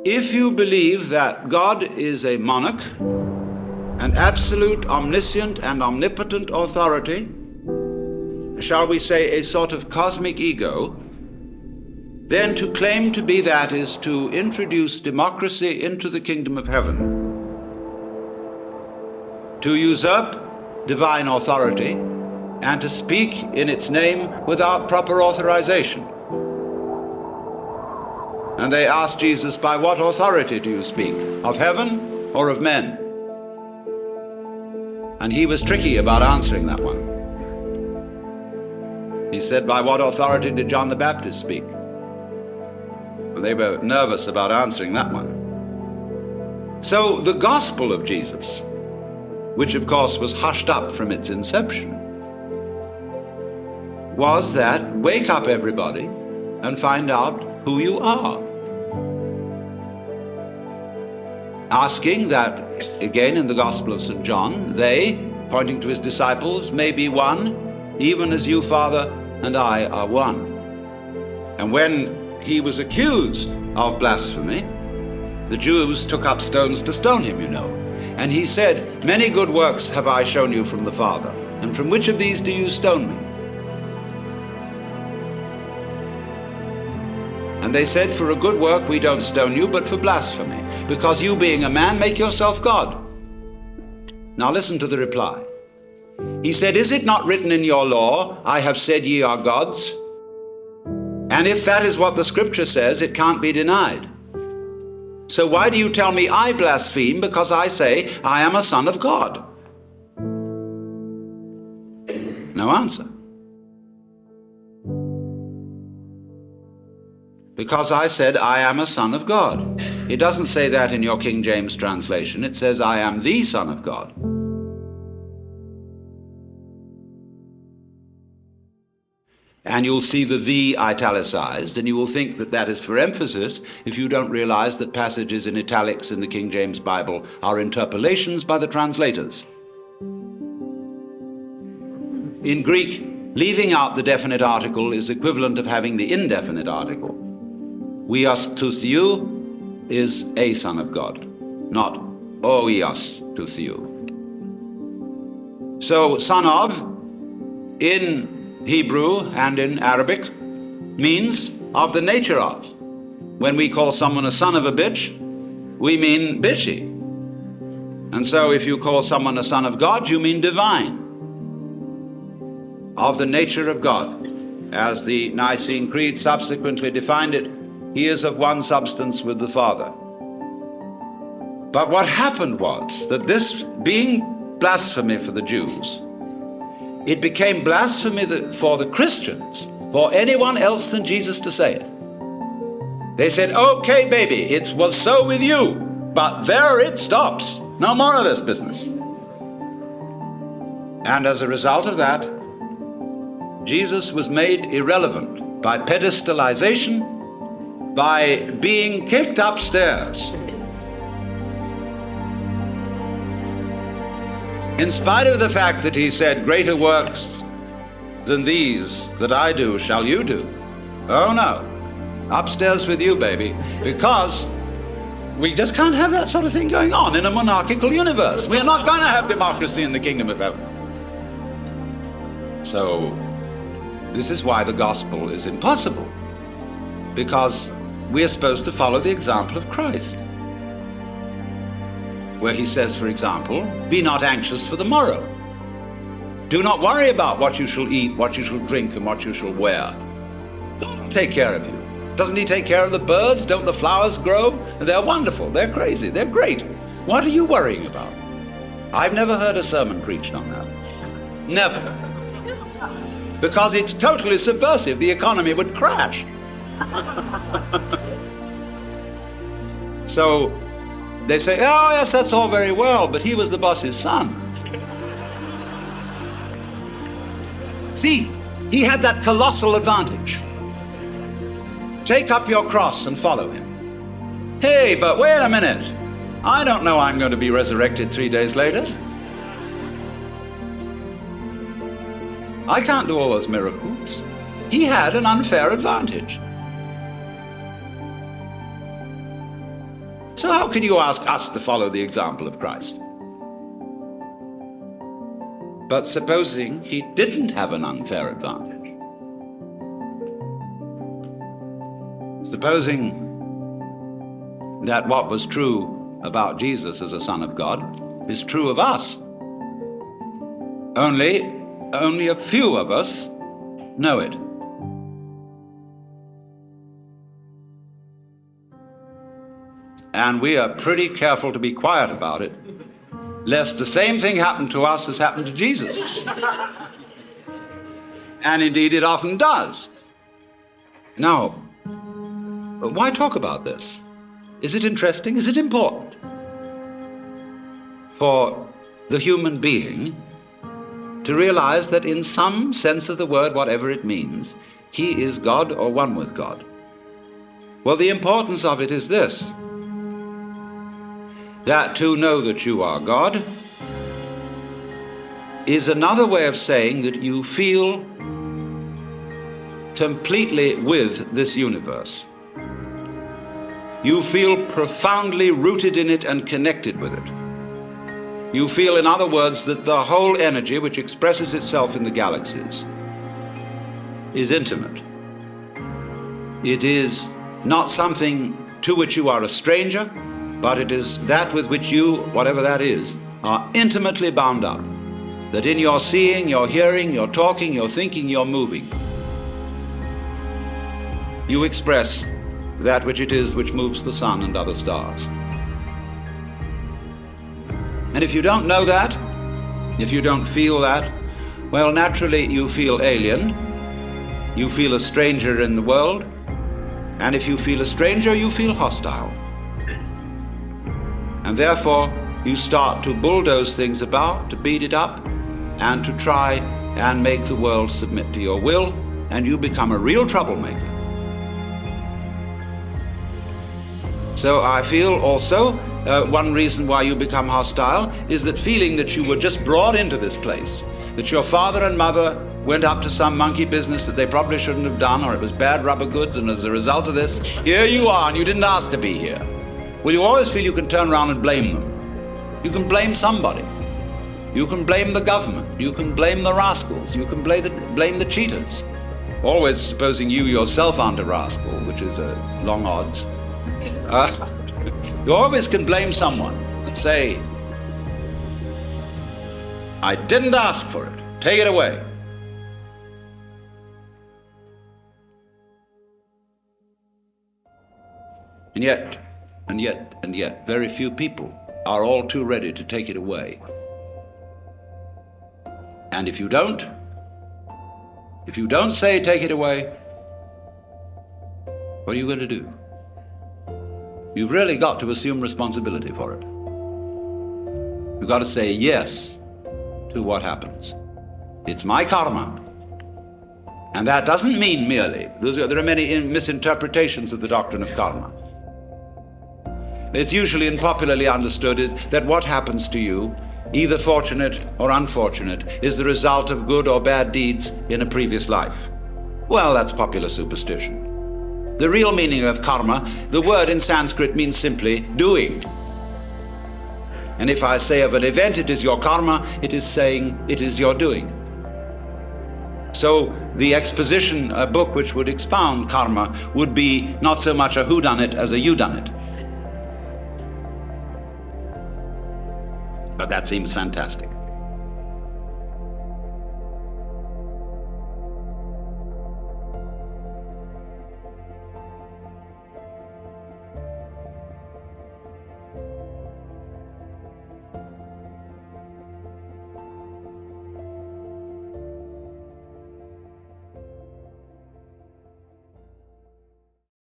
if you believe that God is a monarch, an absolute, omniscient, and omnipotent authority, shall we say a sort of cosmic ego, then to claim to be that is to introduce democracy into the kingdom of heaven, to usurp divine authority, and to speak in its name without proper authorization. And they asked Jesus, by what authority do you speak? Of heaven or of men? And he was tricky about answering that one. He said, by what authority did John the Baptist speak? Well, they were nervous about answering that one. So the gospel of Jesus, which of course was hushed up from its inception, was that wake up everybody and find out who you are. Asking that, again in the Gospel of St. John, they, pointing to his disciples, may be one, even as you, Father, and I are one. And when he was accused of blasphemy, the Jews took up stones to stone him, you know. And he said, many good works have I shown you from the Father, and from which of these do you stone me? And they said, for a good work we don't stone you, but for blasphemy, because you being a man make yourself God. Now listen to the reply. He said, is it not written in your law, I have said ye are gods? And if that is what the scripture says, it can't be denied. So why do you tell me I blaspheme because I say I am a son of God? No answer. Because I said I am a son of God. It doesn't say that in your King James translation. It says I am the Son of God. And you'll see the italicized, and you will think that that is for emphasis if you don't realize that passages in italics in the King James Bible are interpolations by the translators. In Greek, leaving out the definite article is equivalent of having the indefinite article. Weos to theou is a son of God, not oios to theou. So son of, in Hebrew and in Arabic, means of the nature of. When we call someone a son of a bitch, we mean bitchy. And so if you call someone a son of God, you mean divine, of the nature of God. As the Nicene Creed subsequently defined it, he is of one substance with the Father. But what happened was that this being blasphemy for the Jews, it became blasphemy for the Christians, for anyone else than Jesus to say it. They said, okay, baby, it was so with you, but there it stops. No more of this business. And as a result of that, Jesus was made irrelevant by pedestalization, by being kicked upstairs. In spite of the fact that he said, greater works than these that I do shall you do. Oh no, upstairs with you, baby, because we just can't have that sort of thing going on in a monarchical universe. We're not going to have democracy in the kingdom of heaven. So this is why the gospel is impossible, because we are supposed to follow the example of Christ, where he says, for example, be not anxious for the morrow. Do not worry about what you shall eat, what you shall drink, and what you shall wear. God will take care of you. Doesn't he take care of the birds? Don't the flowers grow? They're wonderful, they're crazy, they're great. What are you worrying about? I've never heard a sermon preached on that. Never. Because it's totally subversive. The economy would crash. So they say, oh yes, that's all very well, but he was the boss's son. See, he had that colossal advantage. Take up your cross and follow him. Hey, but wait a minute. I don't know I'm going to be resurrected 3 days later. I can't do all those miracles. He had an unfair advantage. So how can you ask us to follow the example of Christ? But supposing he didn't have an unfair advantage. Supposing that what was true about Jesus as a Son of God is true of us. Only a few of us know it. And we are pretty careful to be quiet about it, lest the same thing happen to us as happened to Jesus. And indeed it often does. Now, why talk about this? Is it interesting? Is it important for the human being to realize that in some sense of the word, whatever it means, he is God or one with God? Well, the importance of it is this: that to know that you are God is another way of saying that you feel completely with this universe. You feel profoundly rooted in it and connected with it. You feel, in other words, that the whole energy which expresses itself in the galaxies is intimate. It is not something to which you are a stranger, but it is that with which you, whatever that is, are intimately bound up. That in your seeing, your hearing, your talking, your thinking, your moving, you express that which it is which moves the sun and other stars. And if you don't know that, if you don't feel that, well, naturally you feel alien, you feel a stranger in the world, and if you feel a stranger, you feel hostile. And therefore, you start to bulldoze things about, to beat it up, and to try and make the world submit to your will, and you become a real troublemaker. So I feel also one reason why you become hostile is that feeling that you were just brought into this place, that your father and mother went up to some monkey business that they probably shouldn't have done, or it was bad rubber goods, and as a result of this, here you are, and you didn't ask to be here. Well, you always feel you can turn around and blame them. You can blame somebody. You can blame the government. You can blame the rascals. You can blame the cheaters. Always supposing you yourself aren't a rascal, which is long odds. You always can blame someone and say, I didn't ask for it. Take it away. And yet, very few people are all too ready to take it away. And if you don't say take it away, what are you going to do? You've really got to assume responsibility for it. You've got to say yes to what happens. It's my karma. And that doesn't mean merely, there are many misinterpretations of the doctrine of karma. It's usually and popularly understood is that what happens to you, either fortunate or unfortunate, is the result of good or bad deeds in a previous life. Well, that's popular superstition. The real meaning of karma, the word in Sanskrit means simply doing. And if I say of an event it is your karma, it is saying it is your doing. So the exposition, a book which would expound karma, would be not so much a whodunit as a youdunit. But that seems fantastic.